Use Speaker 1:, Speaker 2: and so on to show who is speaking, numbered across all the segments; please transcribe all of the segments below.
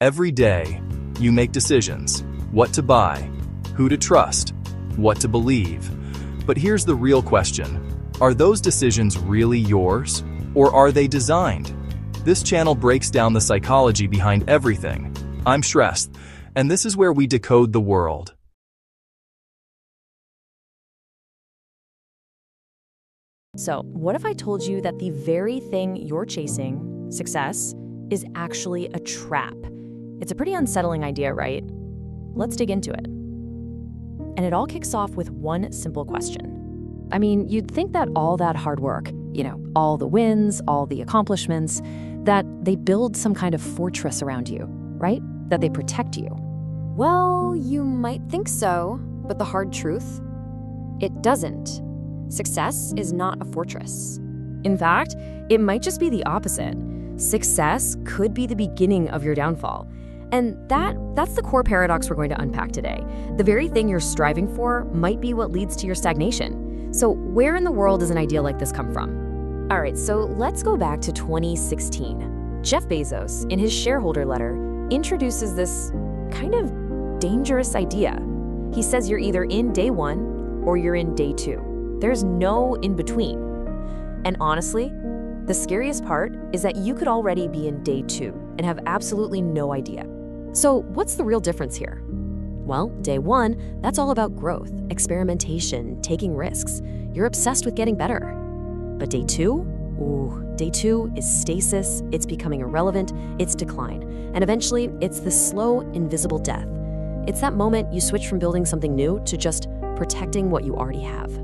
Speaker 1: Every day, you make decisions: what to buy, who to trust, what to believe. But here's the real question. Are those decisions really yours, or are they designed? This channel breaks down the psychology behind everything. I'm Shrest, and this is where we decode the world.
Speaker 2: So, what if I told you that the very thing you're chasing, success, is actually a trap? It's a pretty unsettling idea, right? Let's dig into it. And it all kicks off with one simple question. I mean, you'd think that all that hard work, all the wins, all the accomplishments, that they build some kind of fortress around you, right? That they protect you.
Speaker 3: Well, you might think so, but the hard truth? It doesn't. Success is not a fortress.
Speaker 2: In fact, it might just be the opposite. Success could be the beginning of your downfall. And that's the core paradox we're going to unpack today. The very thing you're striving for might be what leads to your stagnation. So where in the world does an idea like this come from? All right, so let's go back to 2016. Jeff Bezos, in his shareholder letter, introduces this kind of dangerous idea. He says you're either in day one or you're in day two. There's no in between. And honestly, the scariest part is that you could already be in day two and have absolutely no idea. So what's the real difference here? Well, day one, that's all about growth, experimentation, taking risks. You're obsessed with getting better. But day two? Day two is stasis, it's becoming irrelevant, it's decline. And eventually, it's the slow, invisible death. It's that moment you switch from building something new to just protecting what you already have.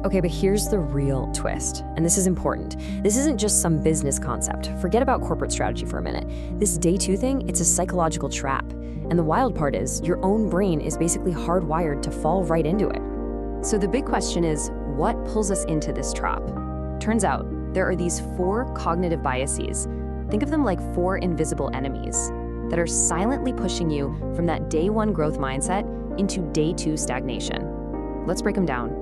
Speaker 2: Okay, but here's the real twist, and this is important. This isn't just some business concept. Forget about corporate strategy for a minute. This day two thing, it's a psychological trap. And the wild part is, your own brain is basically hardwired to fall right into it. So the big question is, what pulls us into this trap? Turns out, there are these 4 cognitive biases. Think of them like 4 invisible enemies that are silently pushing you from that day one growth mindset into day two stagnation. Let's break them down.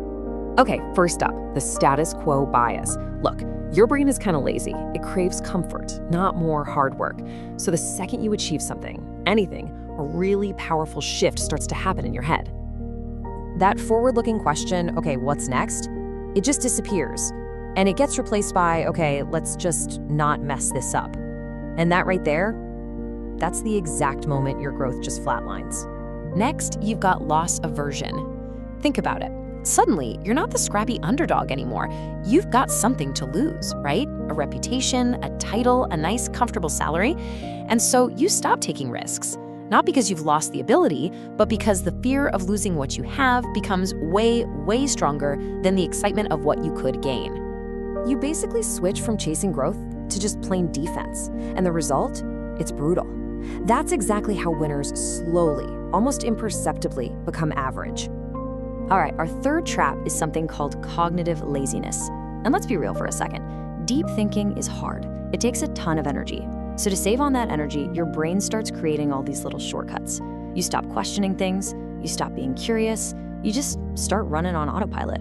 Speaker 2: Okay, first up, the status quo bias. Look, your brain is kind of lazy. It craves comfort, not more hard work. So the second you achieve something, anything, a really powerful shift starts to happen in your head. That forward-looking question, okay, what's next? It just disappears. And it gets replaced by, okay, let's just not mess this up. And that right there, that's the exact moment your growth just flatlines. Next, you've got loss aversion. Think about it. Suddenly, you're not the scrappy underdog anymore. You've got something to lose, right? A reputation, a title, a nice, comfortable salary. And so you stop taking risks. Not because you've lost the ability, but because the fear of losing what you have becomes way, way stronger than the excitement of what you could gain. You basically switch from chasing growth to just plain defense. And the result? It's brutal. That's exactly how winners slowly, almost imperceptibly, become average. All right, our third trap is something called cognitive laziness. And let's be real for a second. Deep thinking is hard. It takes a ton of energy. So to save on that energy, your brain starts creating all these little shortcuts. You stop questioning things, you stop being curious, you just start running on autopilot.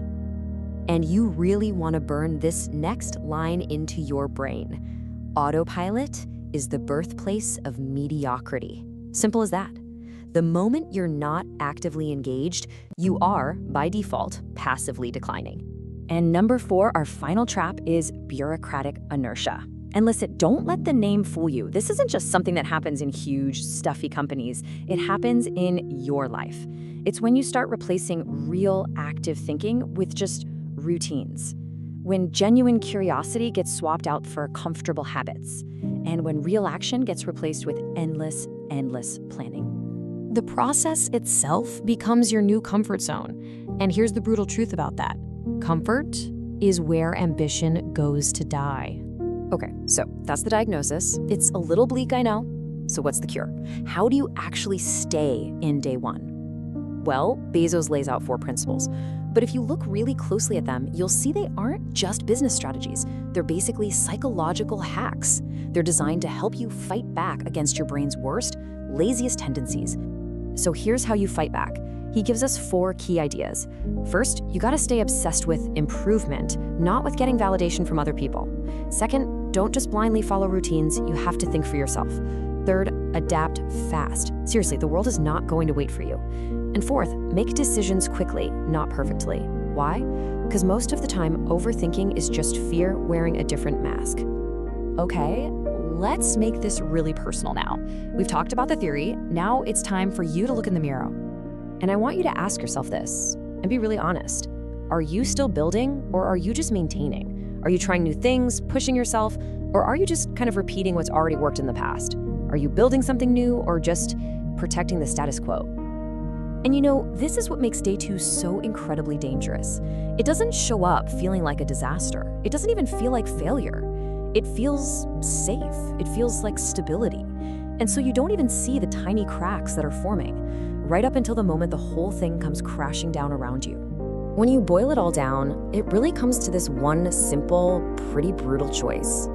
Speaker 2: And you really want to burn this next line into your brain. Autopilot is the birthplace of mediocrity. Simple as that. The moment you're not actively engaged, you are, by default, passively declining. And number 4, our final trap is bureaucratic inertia. And listen, don't let the name fool you. This isn't just something that happens in huge, stuffy companies. It happens in your life. It's when you start replacing real, active thinking with just routines. When genuine curiosity gets swapped out for comfortable habits. And when real action gets replaced with endless planning. The process itself becomes your new comfort zone. And here's the brutal truth about that. Comfort is where ambition goes to die. Okay, so that's the diagnosis. It's a little bleak, I know. So what's the cure? How do you actually stay in day one? Well, Bezos lays out 4 principles. But if you look really closely at them, you'll see they aren't just business strategies. They're basically psychological hacks. They're designed to help you fight back against your brain's worst, laziest tendencies. So here's how you fight back. He gives us 4 key ideas. First, you gotta stay obsessed with improvement, not with getting validation from other people. Second, don't just blindly follow routines, you have to think for yourself. Third, adapt fast. Seriously, the world is not going to wait for you. And fourth, make decisions quickly, not perfectly. Why? Because most of the time, overthinking is just fear wearing a different mask.
Speaker 4: Okay, let's make this really personal now. We've talked about the theory, now it's time for you to look in the mirror.
Speaker 2: And I want you to ask yourself this, and be really honest. Are you still building, or are you just maintaining? Are you trying new things, pushing yourself, or are you just kind of repeating what's already worked in the past? Are you building something new, or just protecting the status quo? And you know, this is what makes day 2 so incredibly dangerous. It doesn't show up feeling like a disaster. It doesn't even feel like failure. It feels safe. It feels like stability. And so you don't even see the tiny cracks that are forming, right up until the moment the whole thing comes crashing down around you. When you boil it all down, it really comes to this one simple, pretty brutal choice.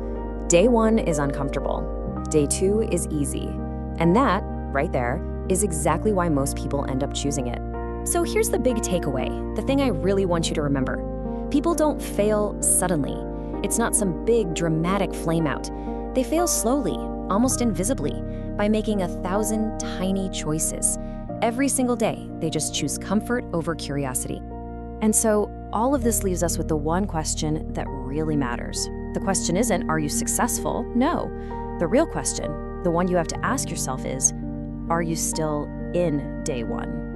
Speaker 2: Day 1 is uncomfortable. Day 2 is easy. And that, right there, is exactly why most people end up choosing it. So here's the big takeaway, the thing I really want you to remember. People don't fail suddenly. It's not some big, dramatic flameout. They fail slowly, almost invisibly, by making 1,000 tiny choices. Every single day, they just choose comfort over curiosity. And so, all of this leaves us with the one question that really matters. The question isn't, are you successful? No. The real question, the one you have to ask yourself is, are you still in day 1?